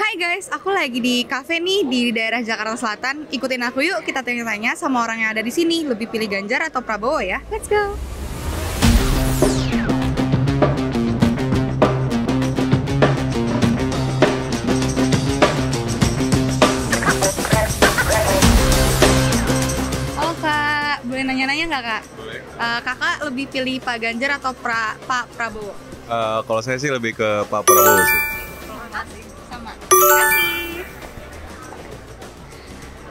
Hai guys, aku lagi di cafe nih di daerah Jakarta Selatan. Ikutin aku yuk, kita tanya-tanya sama orang yang ada di sini. Lebih pilih Ganjar atau Prabowo ya? Let's go! Halo Kak, boleh nanya-nanya nggak Kak? Boleh. Kakak lebih pilih Pak Ganjar atau Pak Prabowo? Kalau saya sih lebih ke Pak Prabowo sih. Sama. Makasih.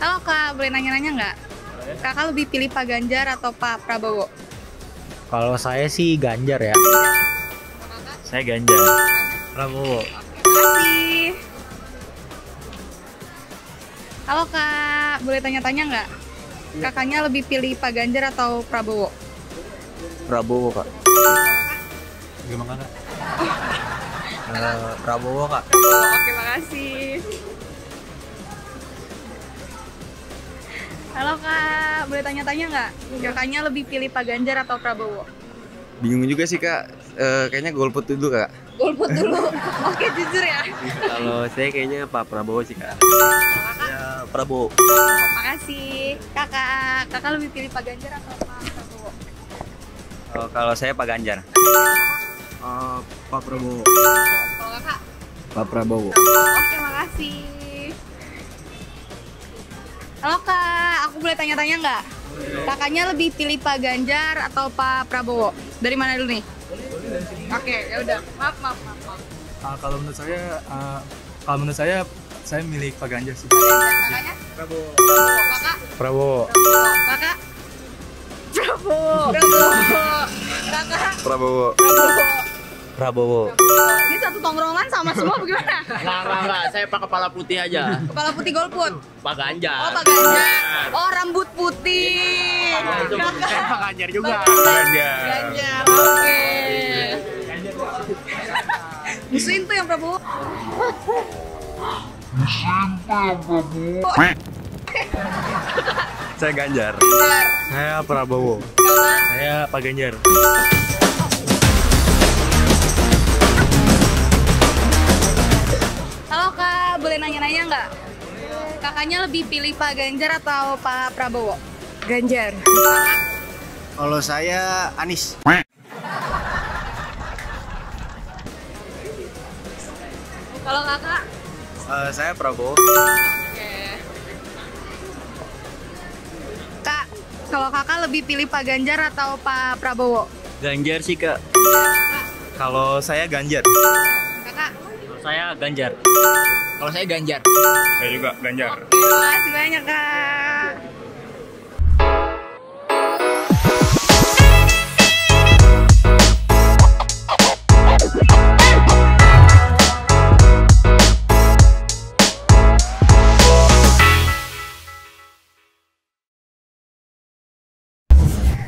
Halo Kak, boleh nanya-nanya nggak? Kakak lebih pilih Pak Ganjar atau Pak Prabowo? Kalau saya sih Ganjar ya. Saya Ganjar. Prabowo. Makasih. Halo Kak, boleh tanya-tanya nggak? Kakaknya lebih pilih Pak Ganjar atau Prabowo? Prabowo kak. Gimana kak? Prabowo kak. Prabowo, oke makasih. Halo Kak, boleh tanya-tanya nggak? Kakaknya lebih pilih Pak Ganjar atau Prabowo? Bingung juga sih Kak. Kayaknya golput dulu Kak. Golput dulu. Oke, jujur ya. Kalau saya kayaknya Pak Prabowo sih kak. Ya Prabowo. Makasih. Kakak lebih pilih Pak Ganjar atau Pak Prabowo? Kalau saya Pak Ganjar. Pak Prabowo. Kalau kakak? Pak Prabowo. Oke, makasih. Halo Kak, aku boleh tanya-tanya nggak? Kakaknya lebih pilih Pak Ganjar atau Pak Prabowo? Dari mana dulu nih? Oke, ya udah. Maaf. Kalau menurut saya milih Pak Ganjar sih. Kakaknya? Prabowo. Kakak? Prabowo. Kakak? Prabowo. Kakak? Prabowo. Prabowo. Ini satu tongkrongan sama semua bagaimana? Enggak. Saya Pak Kepala Putih aja. Kepala putih golput. Pak Ganjar. Oh, Pak Ganjar. Oh, rambut putih. Itu bukan Pak Ganjar juga. Ganjar. Oke. Musuhin tuh yang Prabowo. Saya Ganjar. Ganjar. Saya Prabowo. Saya Pak Ganjar. Halo Kak, boleh nanya-nanya nggak? Kakaknya lebih pilih Pak Ganjar atau Pak Prabowo? Ganjar. Kalau saya Anies. Kalau kakak? Saya Prabowo. Oke. Kak, kalau kakak lebih pilih Pak Ganjar atau Pak Prabowo? Ganjar sih kak. Kalau saya Ganjar. Kakak? Kalau saya Ganjar. Kalau saya Ganjar. Saya juga Ganjar. Terima kasih banyak Kak.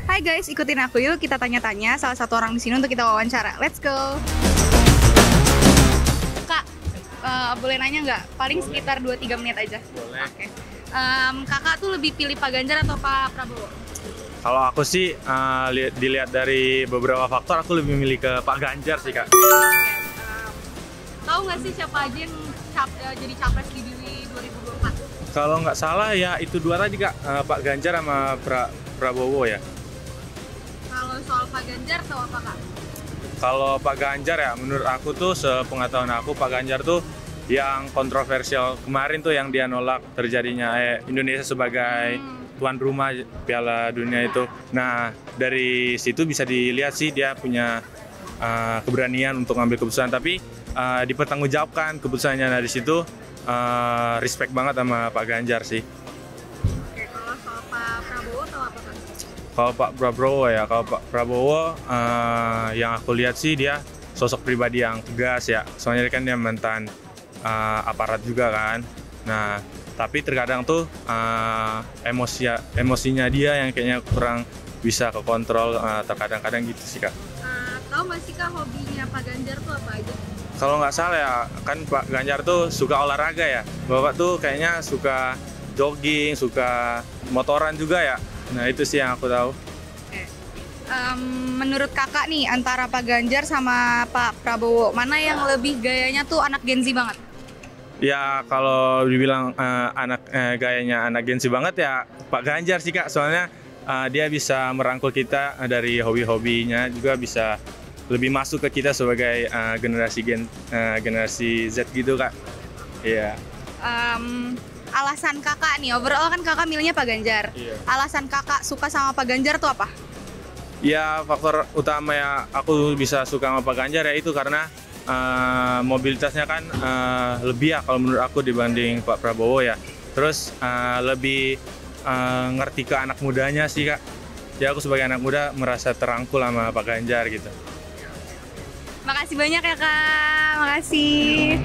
Hai guys, ikutin aku yuk, kita tanya-tanya salah satu orang di sini untuk kita wawancara. Let's go. Kak, boleh nanya nggak? Paling sekitar 2-3 menit aja. Boleh. Oke. Kakak tuh lebih pilih Pak Ganjar atau Pak Prabowo? Kalau aku sih dilihat dari beberapa faktor, aku lebih milih ke Pak Ganjar sih kak. Tahu nggak sih siapa aja yang jadi capres di 2024? Kalau nggak salah ya itu dua tadi kak, Pak Ganjar sama Prabowo ya. Kalau soal Pak Ganjar tahu apa Kak? Kalau Pak Ganjar ya, menurut aku tuh sepengetahuan aku Pak Ganjar tuh yang kontroversial kemarin tuh yang dia nolak terjadinya Indonesia sebagai tuan rumah Piala Dunia itu. Nah dari situ bisa dilihat sih dia punya keberanian untuk ngambil keputusan, tapi dipertanggungjawabkan keputusannya. Nah di situ respect banget sama Pak Ganjar sih. Oke, kalau soal Pak Prabowo tahu apa Kak? Kalau Pak Prabowo ya, kalau Pak Prabowo yang aku lihat sih dia sosok pribadi yang tegas ya. Soalnya kan dia mantan aparat juga kan. Nah, tapi terkadang tuh emosinya dia yang kayaknya kurang bisa kekontrol terkadang-kadang gitu sih kak. Tahu nggak sih Kak hobinya Pak Ganjar tuh apa aja? Kalau nggak salah ya, kan Pak Ganjar tuh suka olahraga ya. Bapak tuh kayaknya suka jogging, suka motoran juga ya. Nah itu sih yang aku tahu. Oke. Menurut kakak nih antara Pak Ganjar sama Pak Prabowo, mana yang lebih gayanya tuh anak Gen Z banget? Ya kalau dibilang gayanya anak Gen Z banget ya Pak Ganjar sih Kak. Soalnya dia bisa merangkul kita dari hobi-hobinya, juga bisa lebih masuk ke kita sebagai generasi Z gitu Kak. Iya. Alasan kakak nih, overall kan kakak milihnya Pak Ganjar. Iya. Alasan kakak suka sama Pak Ganjar tuh apa? Ya faktor utama ya aku bisa suka sama Pak Ganjar ya itu karena mobilitasnya kan lebih ya kalau menurut aku dibanding Pak Prabowo ya. Terus lebih ngerti ke anak mudanya sih Kak. Ya aku sebagai anak muda merasa terangkul sama Pak Ganjar gitu. Makasih banyak ya Kak, makasih.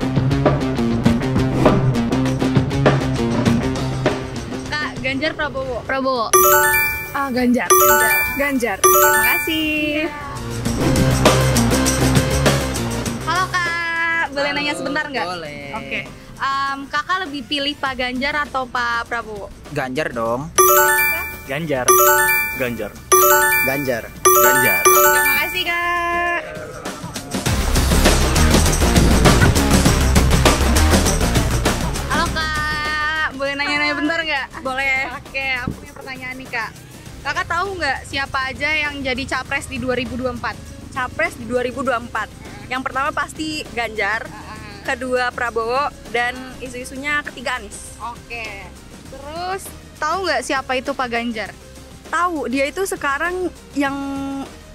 Kak, Ganjar Prabowo? Prabowo. Ganjar. Ganjar. Terima kasih. Halo Kak, boleh nanya sebentar nggak? Boleh. Oke. Kakak lebih pilih Pak Ganjar atau Pak Prabowo? Ganjar dong. Ganjar. Ganjar. Ganjar. Ganjar. Terima kasih Kak. Halo Kak, boleh nanya-nanya bentar nggak? Boleh. Oke, aku punya pertanyaan nih Kak. Kakak tahu nggak siapa aja yang jadi capres di 2024? Capres di 2024. Yang pertama pasti Ganjar, kedua Prabowo, dan isu-isunya ketiga Anies. Oke. Terus tahu nggak siapa itu Pak Ganjar? Tahu, dia itu sekarang yang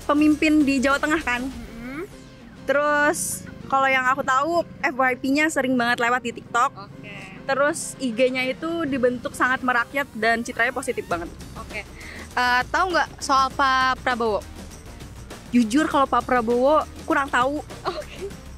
pemimpin di Jawa Tengah kan. Terus kalau yang aku tahu FYP-nya sering banget lewat di TikTok. Oke. Terus IG-nya itu dibentuk sangat merakyat dan citranya positif banget. Oke. Tahu nggak soal Pak Prabowo? Jujur kalau Pak Prabowo kurang tahu.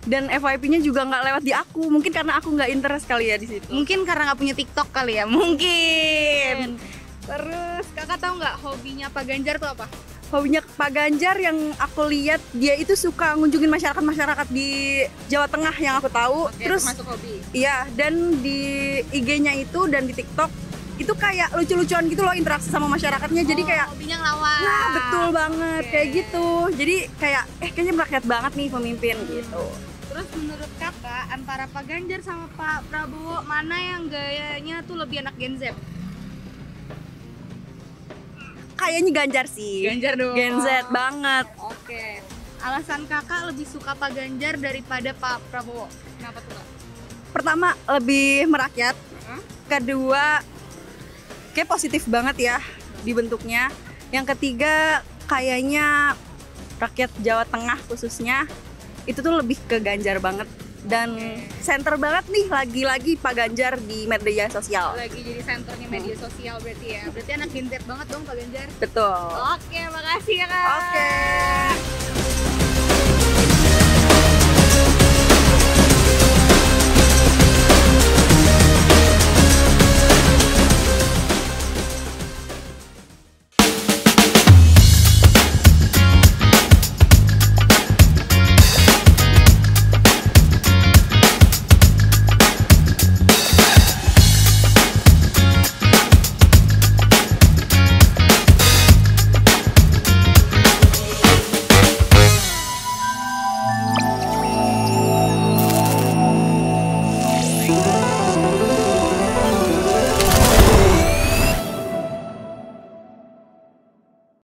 Dan FYP-nya juga nggak lewat di aku. Mungkin karena aku nggak interest kali ya di situ. Mungkin karena nggak punya TikTok kali ya? Mungkin. Terus kakak tahu nggak hobinya Pak Ganjar tuh apa? Hobinya Pak Ganjar yang aku lihat, dia itu suka ngunjungin masyarakat-masyarakat di Jawa Tengah yang aku tahu. Oke, Terus termasuk hobi. iya, dan di IG-nya itu dan di TikTok itu kayak lucu-lucuan gitu loh interaksi sama masyarakatnya. Jadi kayak hobinya ngelawan. nah betul banget Oke. kayak gitu. Jadi kayak kayaknya merakyat banget nih pemimpin gitu. Terus menurut kakak antara Pak Ganjar sama Pak Prabowo mana yang gayanya tuh lebih anak Gen Z? Kayaknya Ganjar sih. Ganjar dong. Gen Z banget. Oke. Alasan kakak lebih suka Pak Ganjar daripada Pak Prabowo? Kenapa tuh Kak? Pertama lebih merakyat. Kedua kayak positif banget ya dibentuknya. Yang ketiga kayaknya rakyat Jawa Tengah khususnya itu tuh lebih ke Ganjar banget. Dan center banget nih lagi-lagi Pak Ganjar di media sosial. Lagi jadi senternya media sosial berarti ya. Berarti anak Gen Z banget dong Pak Ganjar. Betul. Oke, makasih ya Kak. Oke.